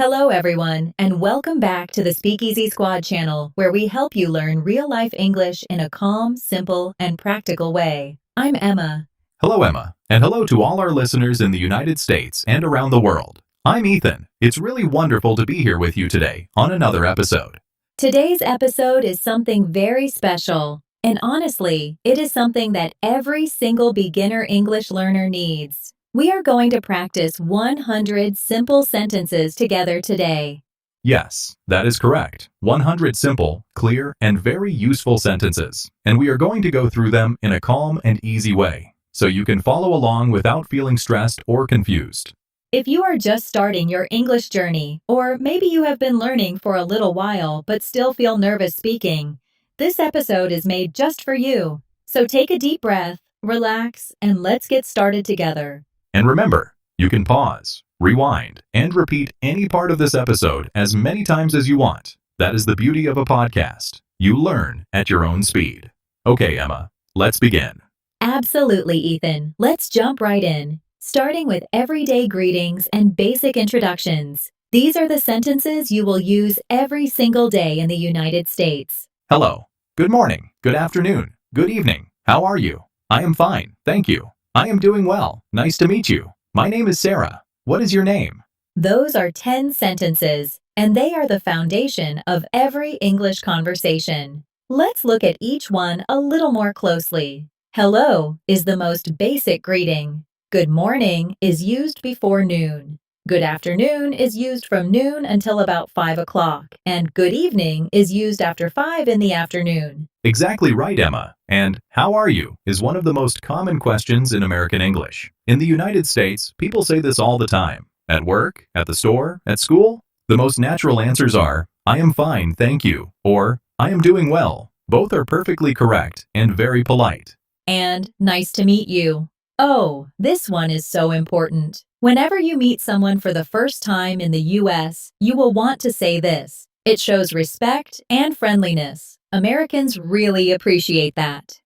Hello, everyone, and welcome back to the Speakeasy Squad channel, where we help you learn real-life English in a calm, simple, and practical way. I'm Emma. Hello, Emma, and hello to all our listeners in the United States and around the world. I'm Ethan. It's really wonderful to be here with you today on another episode. Today's episode is something very special, and honestly, it is something that every single beginner English learner needs. We are going to practice 100 simple sentences together today. Yes, that is correct. 100 simple, clear, and very useful sentences. And we are going to go through them in a calm and easy way, so you can follow along without feeling stressed or confused. If you are just starting your English journey, or maybe you have been learning for a little while but still feel nervous speaking, this episode is made just for you. So take a deep breath, relax, and let's get started together. And remember, you can pause, rewind, and repeat any part of this episode as many times as you want. That is the beauty of a podcast. You learn at your own speed. Okay, Emma, let's begin. Absolutely, Ethan. Let's jump right in, starting with everyday greetings and basic introductions. These are the sentences you will use every single day in the United States. Hello. Good morning. Good afternoon. Good evening. How are you? I am fine, thank you. I am doing well. Nice to meet you. My name is Sarah. What is your name? Those are 10 sentences, and they are the foundation of every English conversation. Let's look at each one a little more closely. Hello is the most basic greeting. Good morning is used before noon. Good afternoon is used from noon until about 5 o'clock, and good evening is used after 5 in the afternoon. Exactly right, Emma. And how are you is one of the most common questions in American English. In the United States, people say this all the time. At work, at the store, at school. The most natural answers are, I am fine, thank you, or I am doing well. Both are perfectly correct and very polite. And nice to meet you. Oh, this one is so important. Whenever you meet someone for the first time in the US, you will want to say this. It shows respect and friendliness. Americans really appreciate that.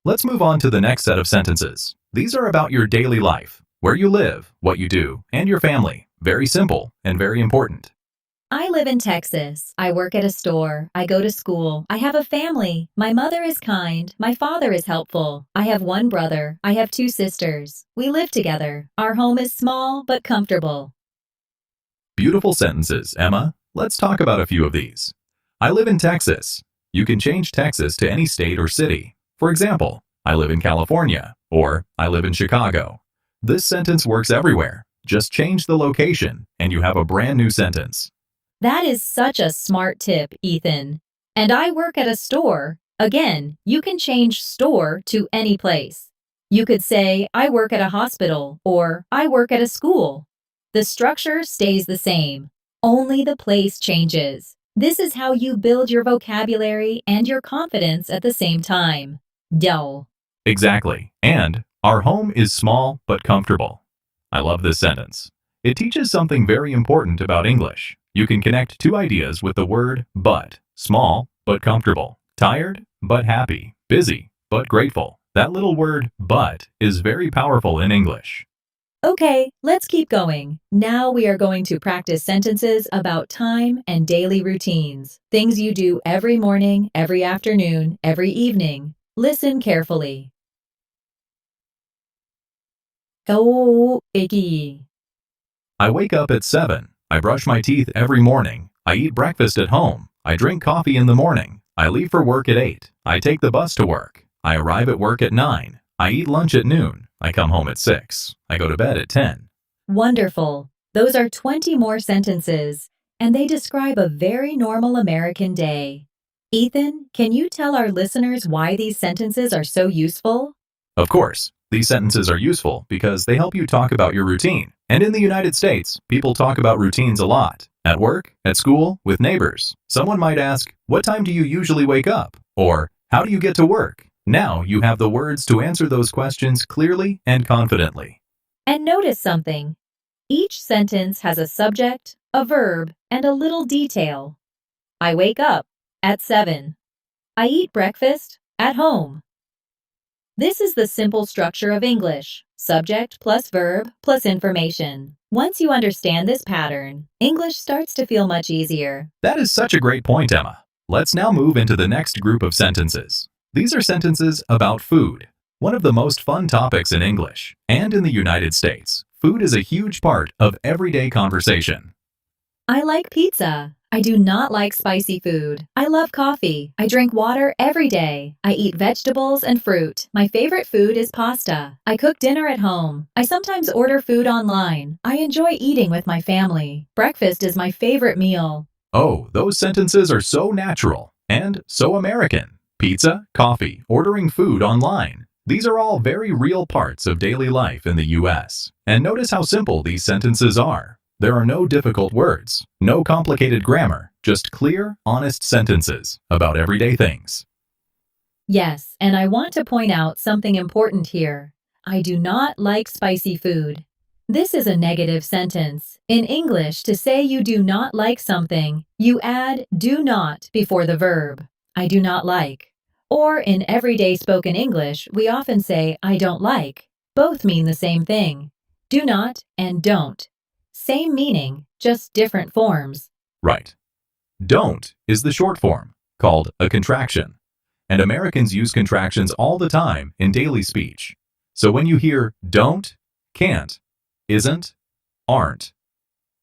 Let's move on to the next set of sentences. These are about your daily life, where you live, what you do, and your family. Very simple and very important. I live in Texas. I work at a store. I go to school. I have a family. My mother is kind. My father is helpful. I have one brother. I have two sisters. We live together. Our home is small but comfortable. Beautiful sentences, Emma. Let's talk about a few of these. I live in Texas. You can change Texas to any state or city. For example, I live in California, or I live in Chicago. This sentence works everywhere. Just change the location, and you have a brand new sentence. That is such a smart tip, Ethan. And I work at a store. Again, you can change store to any place. You could say, I work at a hospital, or I work at a school. The structure stays the same. Only the place changes. This is how you build your vocabulary and your confidence at the same time. Dull. Exactly. And our home is small but comfortable. I love this sentence. It teaches something very important about English. You can connect two ideas with the word but. Small but comfortable. Tired but happy. Busy but grateful. That little word but is very powerful in English. Okay, let's keep going. Now we are going to practice sentences about time and daily routines. Things you do every morning, every afternoon, every evening. Listen carefully. Icky. I wake up at 7. I brush my teeth every morning. I eat breakfast at home. I drink coffee in the morning. I leave for work at 8. I take the bus to work. I arrive at work at 9. I eat lunch at noon. I come home at 6. I go to bed at 10. Wonderful. Those are 20 more sentences, and they describe a very normal American day. Ethan, can you tell our listeners why these sentences are so useful? Of course, these sentences are useful because they help you talk about your routine. And in the United States, people talk about routines a lot. At work, at school, with neighbors. Someone might ask, what time do you usually wake up? Or, how do you get to work? Now you have the words to answer those questions clearly and confidently. And notice something. Each sentence has a subject, a verb, and a little detail. I wake up at 7. I eat breakfast at home. This is the simple structure of English: subject plus verb plus information. Once you understand this pattern, English starts to feel much easier. That is such a great point, Emma. Let's now move into the next group of sentences. These are sentences about food, one of the most fun topics in English. And in the United States, food is a huge part of everyday conversation. I like pizza. I do not like spicy food. I love coffee. I drink water every day. I eat vegetables and fruit. My favorite food is pasta. I cook dinner at home. I sometimes order food online. I enjoy eating with my family. Breakfast is my favorite meal. Oh, those sentences are so natural and so American. Pizza, coffee, ordering food online. These are all very real parts of daily life in the US. And notice how simple these sentences are. There are no difficult words, no complicated grammar, just clear, honest sentences about everyday things. Yes, and I want to point out something important here. I do not like spicy food. This is a negative sentence. In English, to say you do not like something, you add do not before the verb. I do not like. Or in everyday spoken English, we often say I don't like. Both mean the same thing. Do not and don't. Same meaning, just different forms. Right. Don't is the short form, called a contraction. And Americans use contractions all the time in daily speech. So when you hear don't, can't, isn't, aren't,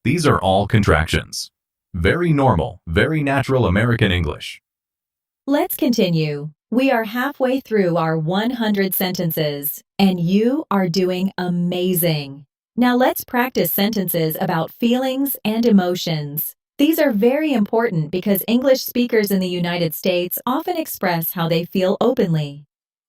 these are all contractions. Very normal, very natural American English. Let's continue. We are halfway through our 100 sentences, and you are doing amazing. Now let's practice sentences about feelings and emotions. These are very important because English speakers in the United States often express how they feel openly.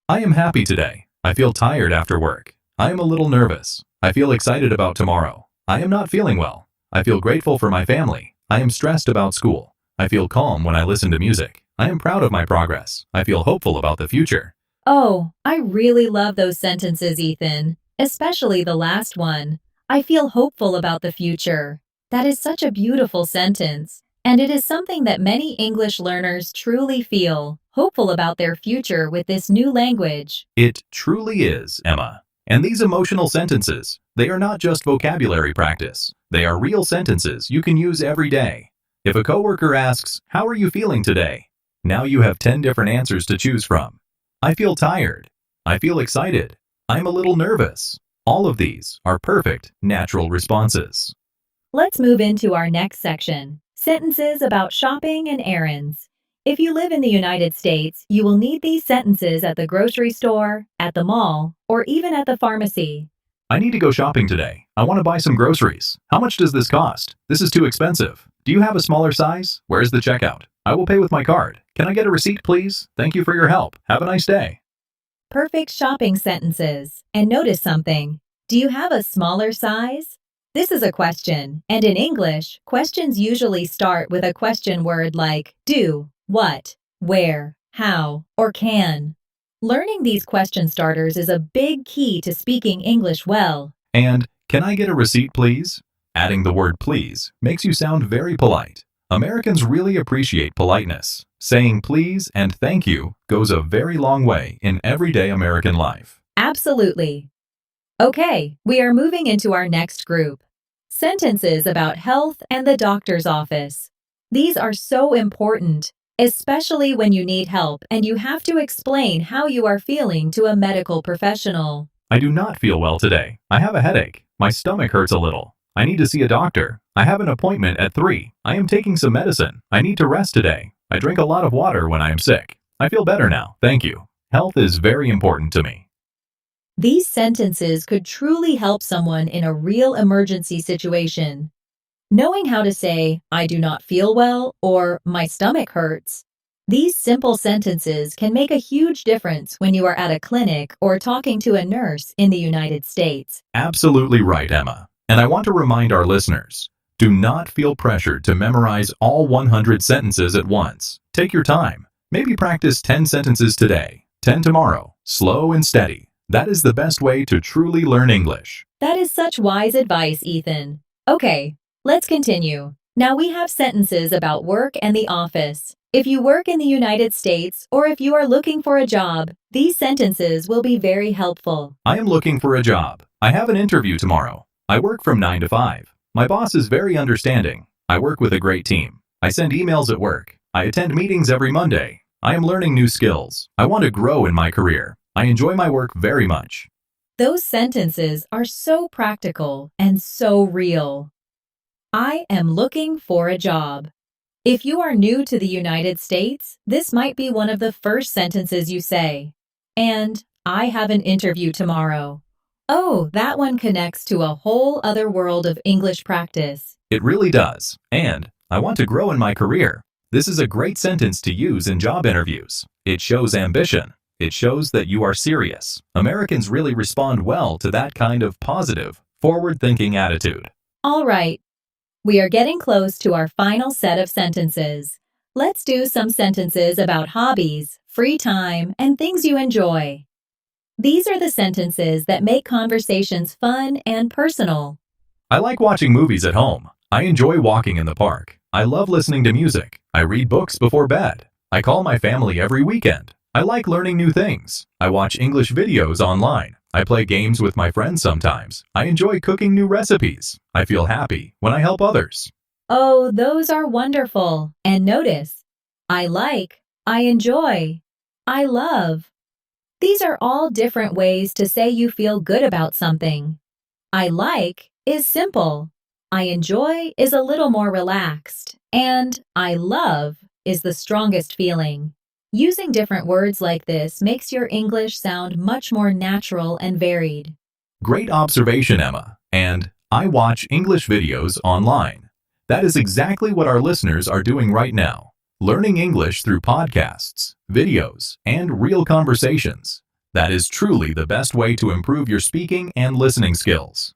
I am happy today. I feel tired after work. I am a little nervous. I feel excited about tomorrow. I am not feeling well. I feel grateful for my family. I am stressed about school. I feel calm when I listen to music. I am proud of my progress. I feel hopeful about the future. Oh, I really love those sentences, Ethan. Especially the last one. I feel hopeful about the future. That is such a beautiful sentence. And it is something that many English learners truly feel, hopeful about their future with this new language. It truly is, Emma. And these emotional sentences, they are not just vocabulary practice. They are real sentences you can use every day. If a coworker asks, "How are you feeling today?" Now you have 10 different answers to choose from. I feel tired. I feel excited. I'm a little nervous. All of these are perfect, natural responses. Let's move into our next section, sentences about shopping and errands. If you live in the United States, you will need these sentences at the grocery store, at the mall, or even at the pharmacy. I need to go shopping today. I want to buy some groceries. How much does this cost? This is too expensive. Do you have a smaller size? Where's the checkout? I will pay with my card. Can I get a receipt, please? Thank you for your help. Have a nice day. Perfect shopping sentences. And notice something. Do you have a smaller size? This is a question, and in English, questions usually start with a question word like do, what, where, how, or can. Learning these question starters is a big key to speaking English well. And, can I get a receipt, please? Adding the word please makes you sound very polite. Americans really appreciate politeness. Saying please and thank you goes a very long way in everyday American life. Absolutely. Okay, we are moving into our next group. Sentences about health and the doctor's office. These are so important, especially when you need help and you have to explain how you are feeling to a medical professional. I do not feel well today. I have a headache. My stomach hurts a little. I need to see a doctor. I have an appointment at 3. I am taking some medicine. I need to rest today. I drink a lot of water when I am sick. I feel better now. Thank you. Health is very important to me. These sentences could truly help someone in a real emergency situation. Knowing how to say, I do not feel well, or my stomach hurts. These simple sentences can make a huge difference when you are at a clinic or talking to a nurse in the United States. Absolutely right, Emma. And I want to remind our listeners, do not feel pressured to memorize all 100 sentences at once. Take your time. Maybe practice 10 sentences today, 10 tomorrow, slow and steady. That is the best way to truly learn English. That is such wise advice, Ethan. Okay, let's continue. Now we have sentences about work and the office. If you work in the United States or if you are looking for a job, these sentences will be very helpful. I am looking for a job. I have an interview tomorrow. I work from 9 to 5. My boss is very understanding. I work with a great team. I send emails at work. I attend meetings every Monday. I am learning new skills. I want to grow in my career. I enjoy my work very much. Those sentences are so practical and so real. I am looking for a job. If you are new to the United States, this might be one of the first sentences you say. And I have an interview tomorrow. Oh, that one connects to a whole other world of English practice. It really does. And I want to grow in my career. This is a great sentence to use in job interviews. It shows ambition. It shows that you are serious. Americans really respond well to that kind of positive, forward-thinking attitude. All right. We are getting close to our final set of sentences. Let's do some sentences about hobbies, free time, and things you enjoy. These are the sentences that make conversations fun and personal. I like watching movies at home. I enjoy walking in the park. I love listening to music. I read books before bed. I call my family every weekend. I like learning new things. I watch English videos online. I play games with my friends sometimes. I enjoy cooking new recipes. I feel happy when I help others. Oh, those are wonderful. And notice, I like, I enjoy, I love. These are all different ways to say you feel good about something. I like is simple. I enjoy is a little more relaxed. And I love is the strongest feeling. Using different words like this makes your English sound much more natural and varied. Great observation, Emma. And I watch English videos online. That is exactly what our listeners are doing right now. Learning English through podcasts, videos, and real conversations. That is truly the best way to improve your speaking and listening skills.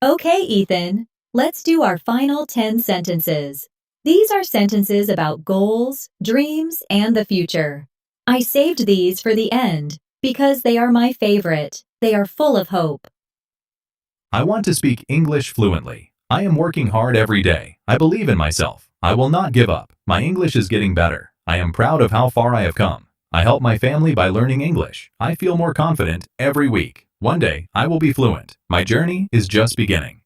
Okay, Ethan, let's do our final 10 sentences. These are sentences about goals, dreams, and the future. I saved these for the end because they are my favorite. They are full of hope. I want to speak English fluently. I am working hard every day. I believe in myself. I will not give up. My English is getting better. I am proud of how far I have come. I help my family by learning English. I feel more confident every week. One day, I will be fluent. My journey is just beginning.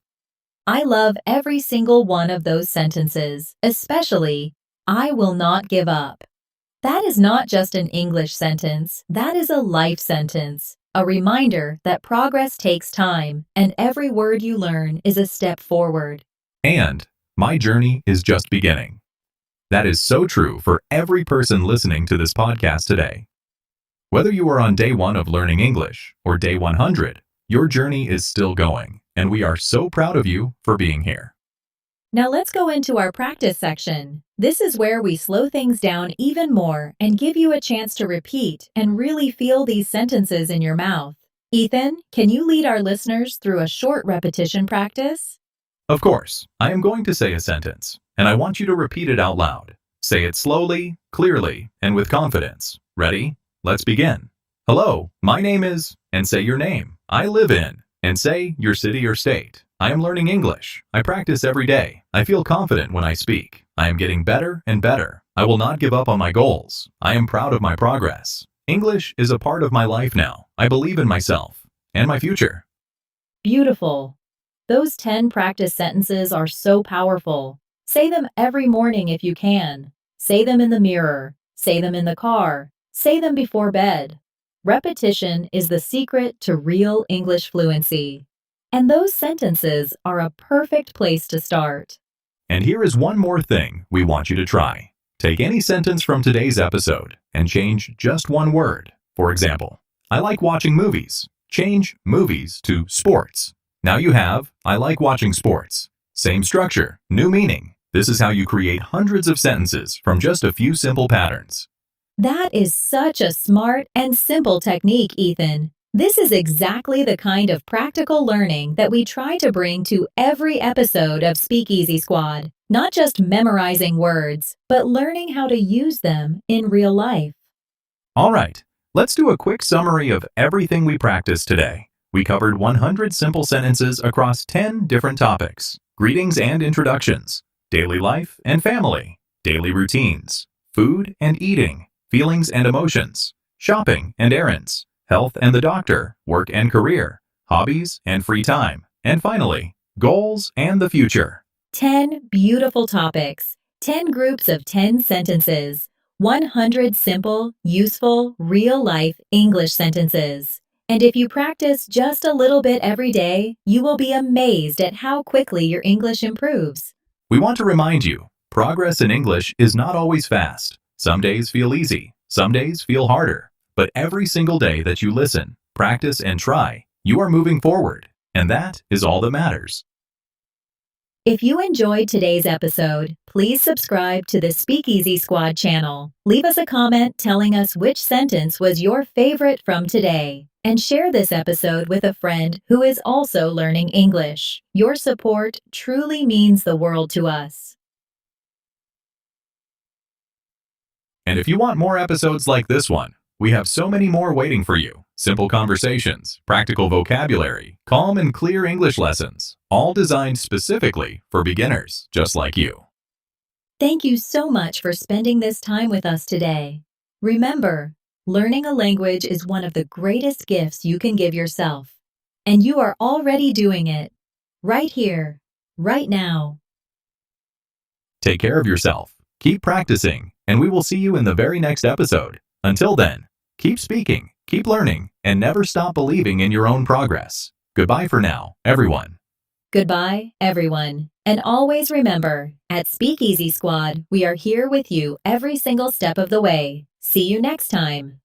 I love every single one of those sentences, especially, I will not give up. That is not just an English sentence, that is a life sentence, a reminder that progress takes time and every word you learn is a step forward. And my journey is just beginning. That is so true for every person listening to this podcast today. Whether you are on day 1 of learning English or day 100, your journey is still going. And we are so proud of you for being here. Now let's go into our practice section. This is where we slow things down even more and give you a chance to repeat and really feel these sentences in your mouth. Ethan, can you lead our listeners through a short repetition practice? Of course, I am going to say a sentence, and I want you to repeat it out loud. Say it slowly, clearly, and with confidence. Ready? Let's begin. Hello, my name is, and say your name. I live in. And say your city or state. I am learning English. I practice every day. I feel confident when I speak. I am getting better and better. I will not give up on my goals. I am proud of my progress. English is a part of my life now. I believe in myself and my future. Beautiful. Those 10 practice sentences are so powerful. Say them every morning if you can. Say them in the mirror. Say them in the car. Say them before bed. Repetition is the secret to real English fluency. And those sentences are a perfect place to start. And here is one more thing we want you to try. Take any sentence from today's episode and change just one word. For example, I like watching movies. Change movies to sports. Now you have, I like watching sports. Same structure, new meaning. This is how you create hundreds of sentences from just a few simple patterns. That is such a smart and simple technique, Ethan. This is exactly the kind of practical learning that we try to bring to every episode of Speakeasy Squad. Not just memorizing words, but learning how to use them in real life. All right, let's do a quick summary of everything we practiced today. We covered 100 simple sentences across 10 different topics, greetings and introductions, daily life and family, daily routines, food and eating, feelings and emotions, shopping and errands, health and the doctor, work and career, hobbies and free time, and finally, goals and the future. 10 beautiful topics, 10 groups of 10 sentences, 100 simple, useful, real-life English sentences. And if you practice just a little bit every day, you will be amazed at how quickly your English improves. We want to remind you, progress in English is not always fast. Some days feel easy, some days feel harder. But every single day that you listen, practice, and try, you are moving forward. And that is all that matters. If you enjoyed today's episode, please subscribe to the Speakeasy Squad channel. Leave us a comment telling us which sentence was your favorite from today. And share this episode with a friend who is also learning English. Your support truly means the world to us. And if you want more episodes like this one, we have so many more waiting for you. Simple conversations, practical vocabulary, calm and clear English lessons, all designed specifically for beginners just like you. Thank you so much for spending this time with us today. Remember, learning a language is one of the greatest gifts you can give yourself. And you are already doing it. Right here, right now. Take care of yourself, keep practicing, and we will see you in the very next episode. Until then, keep speaking, keep learning, and never stop believing in your own progress. Goodbye for now, everyone. Goodbye, everyone. And always remember, at Speakeasy Squad, we are here with you every single step of the way. See you next time.